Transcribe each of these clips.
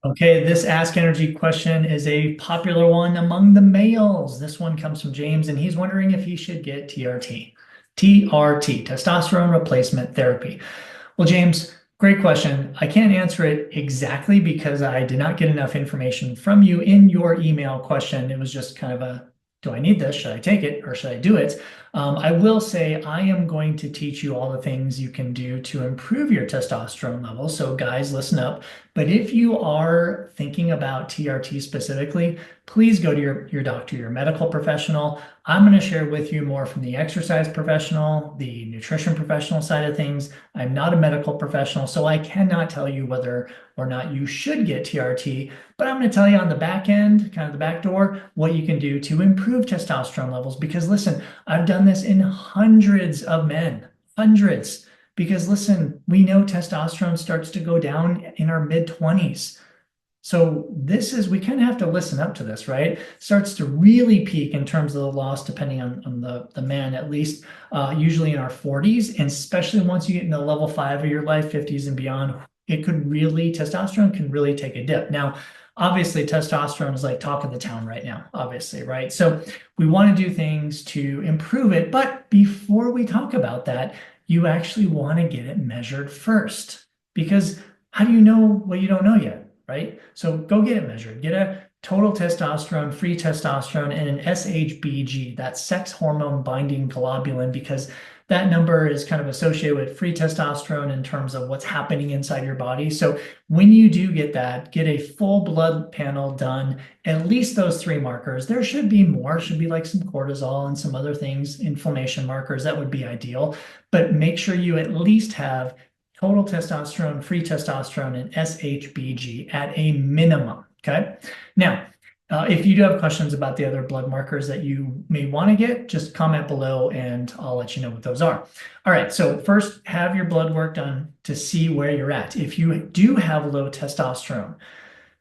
Okay, this Ask Energy question is a popular one among the males. This one comes from James, and he's wondering if he should get TRT. TRT, testosterone replacement therapy. Well, James, great question. I can't answer it exactly because I did not get enough information from you in your email question. It was just kind of a, do I need this? Should I take it or should I do it? I will say I am going to teach you all the things you can do to improve your testosterone levels. So guys, listen up. But if you are thinking about TRT specifically, please go to your doctor, your medical professional. I'm going to share with you more from the exercise professional, the nutrition professional side of things. I'm not a medical professional, so I cannot tell you whether or not you should get TRT, but I'm going to tell you on the back end, kind of the back door, what you can do to improve testosterone levels. Because listen, I've done this in hundreds of men, hundreds. Because listen, we know testosterone starts to go down in our mid 20s. So we kind of have to listen up to this, right? Starts to really peak in terms of the loss, depending on the man, at least usually in our 40s, and especially once you get into level 5 of your life, 50s and beyond, testosterone can really take a dip. Now, obviously, testosterone is like talk of the town right now, obviously, right? So we want to do things to improve it, but before we talk about that, you actually want to get it measured first, because how do you know what you don't know yet? Right? So go get it measured. Get a total testosterone, free testosterone, and an SHBG, that sex hormone binding globulin, because that number is kind of associated with free testosterone in terms of what's happening inside your body. So when you do get that, get a full blood panel done, at least those three markers. There should be more, should be like some cortisol and some other things, inflammation markers. That would be ideal. But make sure you at least have total testosterone, free testosterone, and SHBG at a minimum. Okay. Now, if you do have questions about the other blood markers that you may want to get, just comment below and I'll let you know what those are. All right. So first, have your blood work done to see where you're at. If you do have low testosterone,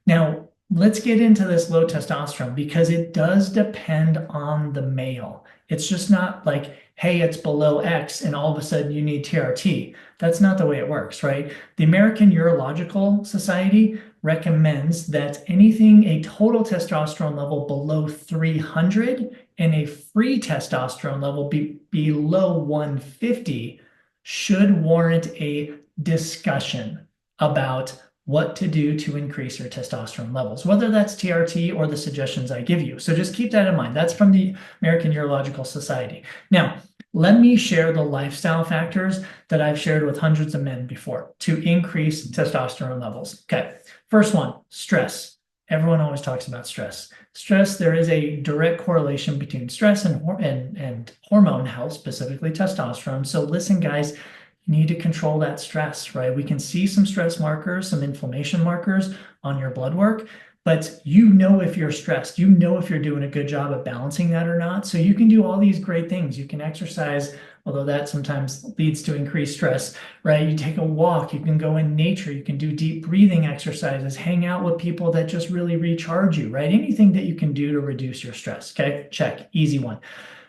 now let's get into this low testosterone because it does depend on the male. It's just not like, hey, it's below X and all of a sudden you need TRT. That's not the way it works, right? The American Urological Society recommends that anything a total testosterone level below 300 and a free testosterone level below 150 should warrant a discussion about what to do to increase your testosterone levels, whether that's TRT or the suggestions I give you. So just keep that in mind. That's from the American Urological Society. Now, let me share the lifestyle factors that I've shared with hundreds of men before to increase testosterone levels. Okay, first one, stress. Everyone always talks about stress. Stress, there is a direct correlation between stress and hormone health, specifically testosterone. So listen, guys, you need to control that stress, right? We can see some stress markers, some inflammation markers on your blood work, but you know if you're stressed, you know if you're doing a good job of balancing that or not. So you can do all these great things. You can exercise, although that sometimes leads to increased stress, right? You take a walk, you can go in nature, you can do deep breathing exercises, hang out with people that just really recharge you, right? Anything that you can do to reduce your stress, okay? Check, easy one.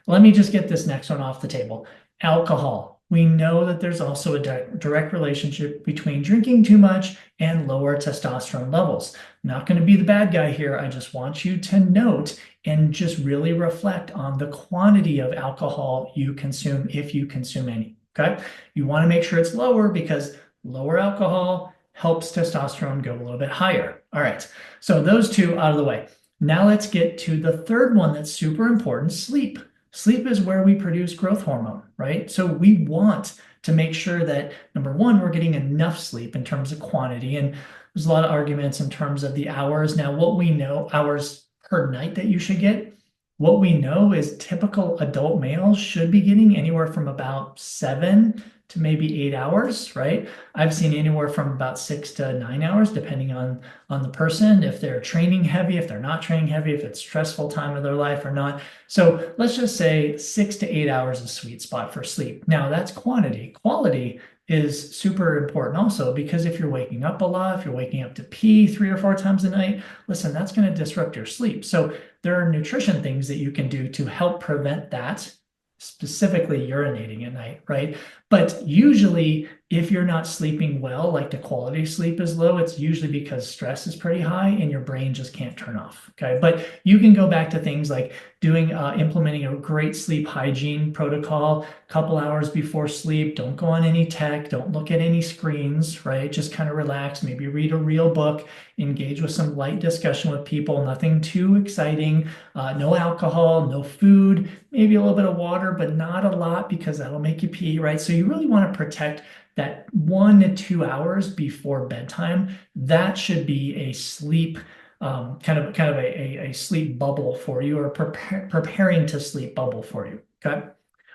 Let me just get this next one off the table. Alcohol. We know that there's also a direct relationship between drinking too much and lower testosterone levels. I'm not going to be the bad guy here. I just want you to note and just really reflect on the quantity of alcohol you consume if you consume any. Okay. You want to make sure it's lower because lower alcohol helps testosterone go a little bit higher. All right. So those two out of the way. Now let's get to the third one that's super important, sleep. Sleep is where we produce growth hormone, right? So we want to make sure that, number one, we're getting enough sleep in terms of quantity. And there's a lot of arguments in terms of the hours. Now, what we know, hours per night that you should get, what we know is typical adult males should be getting anywhere from about 7 to maybe 8 hours, right? I've seen anywhere from about 6 to 9 hours, depending on the person, if they're training heavy, if they're not training heavy, if it's stressful time of their life or not. So let's just say 6 to 8 hours is a sweet spot for sleep. Now that's quantity. Quality is super important also, because if you're waking up a lot, if you're waking up to pee 3 or 4 times a night, listen, that's going to disrupt your sleep. So there are nutrition things that you can do to help prevent that, specifically urinating at night, right? But usually, if you're not sleeping well, like the quality of sleep is low, it's usually because stress is pretty high and your brain just can't turn off. Okay. But you can go back to things like implementing a great sleep hygiene protocol a couple hours before sleep. Don't go on any tech, don't look at any screens, right? Just kind of relax, maybe read a real book, engage with some light discussion with people, nothing too exciting, no alcohol, no food, maybe a little bit of water, but not a lot because that'll make you pee, right? So you really want to protect that 1 to 2 hours before bedtime. That should be a sleep kind of a sleep bubble for you, or preparing to sleep bubble for you. Okay.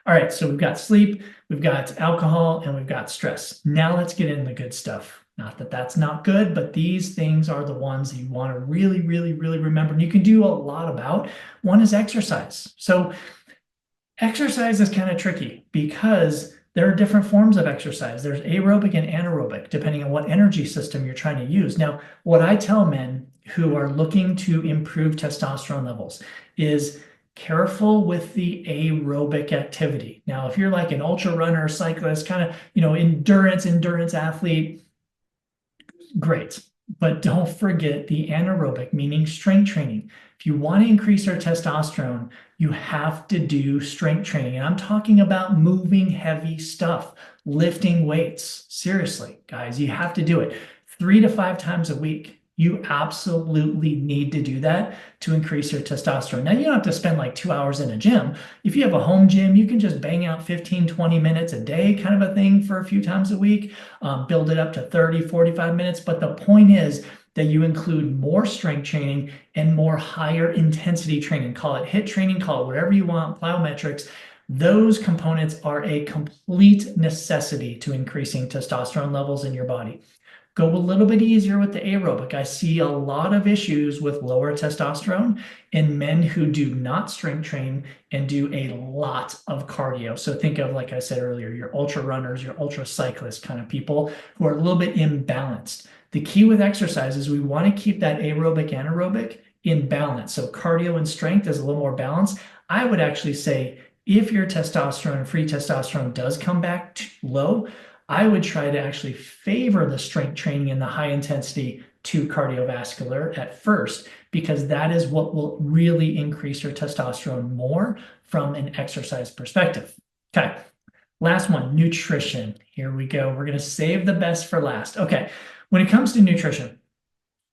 All right. So we've got sleep, we've got alcohol, and we've got stress. Now let's get into the good stuff. Not that that's not good, but these things are the ones that you want to really, really, really remember. And you can do a lot about. One is exercise. So exercise is kind of tricky because there are different forms of exercise. There's aerobic and anaerobic, depending on what energy system you're trying to use. Now, what I tell men who are looking to improve testosterone levels is careful with the aerobic activity. Now, if you're like an ultra runner, cyclist, kind of, endurance athlete, great. But don't forget the anaerobic, meaning strength training. If you want to increase your testosterone, you have to do strength training. And I'm talking about moving heavy stuff, lifting weights. Seriously, guys, you have to do it 3 to 5 times a week. You absolutely need to do that to increase your testosterone. Now, you don't have to spend like 2 hours in a gym. If you have a home gym, you can just bang out 15, 20 minutes a day kind of a thing for a few times a week, build it up to 30, 45 minutes. But the point is that you include more strength training and more higher intensity training. Call it HIIT training, call it whatever you want, plyometrics. Those components are a complete necessity to increasing testosterone levels in your body. Go a little bit easier with the aerobic. I see a lot of issues with lower testosterone in men who do not strength train and do a lot of cardio. So think of, like I said earlier, your ultra runners, your ultra cyclists kind of people who are a little bit imbalanced. The key with exercise is we want to keep that aerobic, anaerobic in balance. So cardio and strength is a little more balanced. I would actually say if your testosterone, free testosterone does come back low, I would try to actually favor the strength training and the high intensity to cardiovascular at first, because that is what will really increase your testosterone more from an exercise perspective. Okay, last one, nutrition. Here we go. We're going to save the best for last. Okay, when it comes to nutrition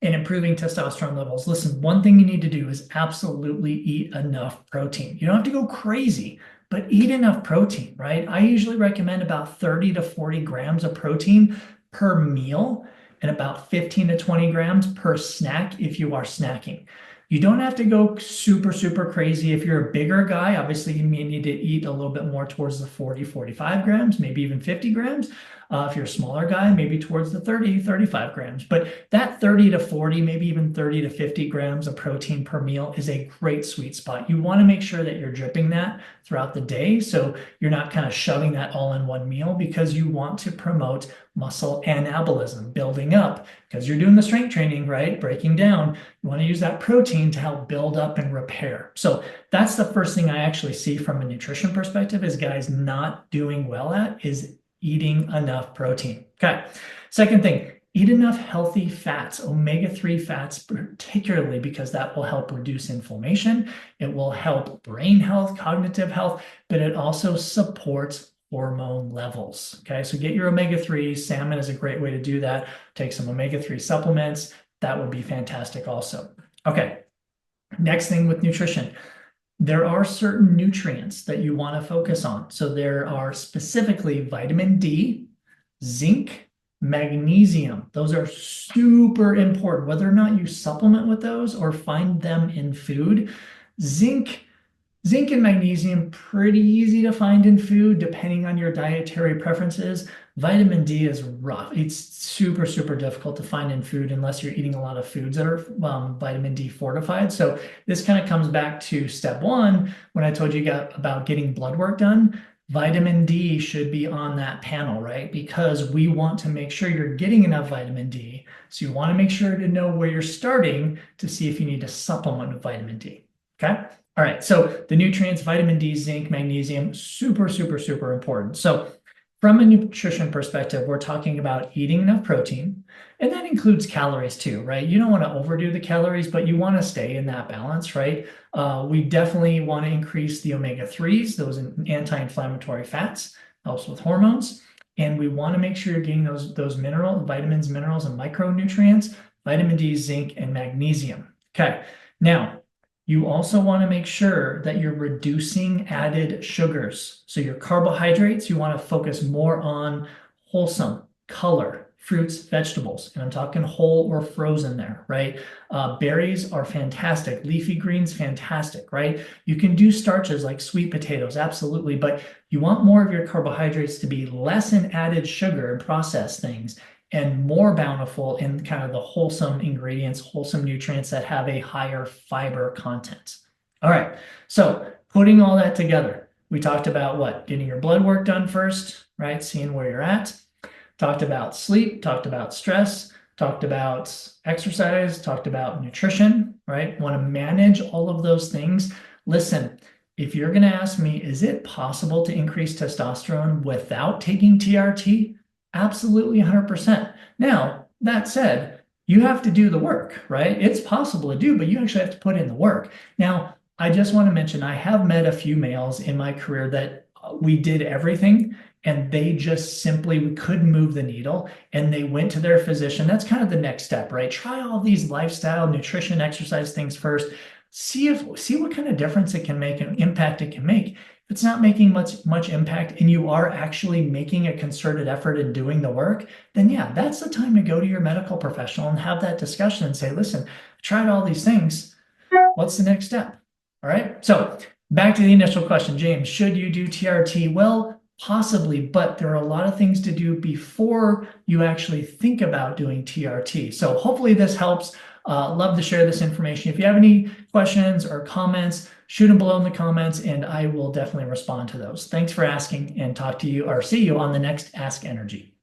and improving testosterone levels, listen, one thing you need to do is absolutely eat enough protein. You don't have to go crazy, but eat enough protein, right? I usually recommend about 30 to 40 grams of protein per meal and about 15 to 20 grams per snack if you are snacking. You don't have to go super, super crazy. If you're a bigger guy, obviously you may need to eat a little bit more towards the 40, 45 grams, maybe even 50 grams. If you're a smaller guy, maybe towards the 30, 35 grams. But that 30 to 40, maybe even 30 to 50 grams of protein per meal is a great sweet spot. You want to make sure that you're dripping that throughout the day, so you're not kind of shoving that all in one meal, because you want to promote muscle anabolism, building up, because you're doing the strength training, right? Breaking down. You want to use that protein to help build up and repair. So that's the first thing I actually see from a nutrition perspective is guys not doing well at is eating enough protein. Okay. Second thing, eat enough healthy fats, omega-3 fats particularly, because that will help reduce inflammation. It will help brain health, cognitive health, but it also supports hormone levels. Okay, so get your omega-3. Salmon is a great way to do that. Take some omega-3 supplements. That would be fantastic also. Okay, next thing with nutrition. There are certain nutrients that you want to focus on. So there are specifically vitamin D, zinc, magnesium. Those are super important, whether or not you supplement with those or find them in food. Zinc and magnesium, pretty easy to find in food, depending on your dietary preferences. Vitamin D is rough. It's super, super difficult to find in food unless you're eating a lot of foods that are vitamin D fortified. So this kind of comes back to step one, when I told you about getting blood work done. Vitamin D should be on that panel, right? Because we want to make sure you're getting enough vitamin D. So you want to make sure to know where you're starting to see if you need to supplement with vitamin D. Okay. All right. So the nutrients, vitamin D, zinc, magnesium, super, super, super important. So from a nutrition perspective, we're talking about eating enough protein, and that includes calories too, right? You don't want to overdo the calories, but you want to stay in that balance, right? We definitely want to increase the omega-3s, those anti-inflammatory fats, helps with hormones. And we want to make sure you're getting those vitamins, minerals, and micronutrients, vitamin D, zinc, and magnesium. Okay, now you also want to make sure that you're reducing added sugars. So your carbohydrates, you want to focus more on wholesome color, fruits, vegetables. And I'm talking whole or frozen there, right? Berries are fantastic. Leafy greens, fantastic, right? You can do starches like sweet potatoes, absolutely. But you want more of your carbohydrates to be less in added sugar and processed things and more bountiful in kind of the wholesome ingredients, wholesome nutrients that have a higher fiber content. All right, so putting all that together, we talked about what? Getting your blood work done first, right? Seeing where you're at. Talked about sleep, talked about stress, talked about exercise, talked about nutrition, right? Want to manage all of those things. Listen, if you're going to ask me, is it possible to increase testosterone without taking TRT? Absolutely 100%. Now, that said, you have to do the work, right? It's possible to do, but you actually have to put in the work. Now, I just want to mention, I have met a few males in my career that we did everything and they just simply couldn't move the needle and they went to their physician. That's kind of the next step, right? Try all these lifestyle, nutrition, exercise things first. See what kind of difference it can make and impact it can make. If it's not making much impact and you are actually making a concerted effort in doing the work, then yeah, that's the time to go to your medical professional and have that discussion and say, listen, I tried all these things. What's the next step? All right. So back to the initial question, James, should you do TRT? Well, possibly, but there are a lot of things to do before you actually think about doing TRT. So hopefully this helps. Love to share this information. If you have any questions or comments, shoot them below in the comments and I will definitely respond to those. Thanks for asking and talk to you or see you on the next Ask Energy.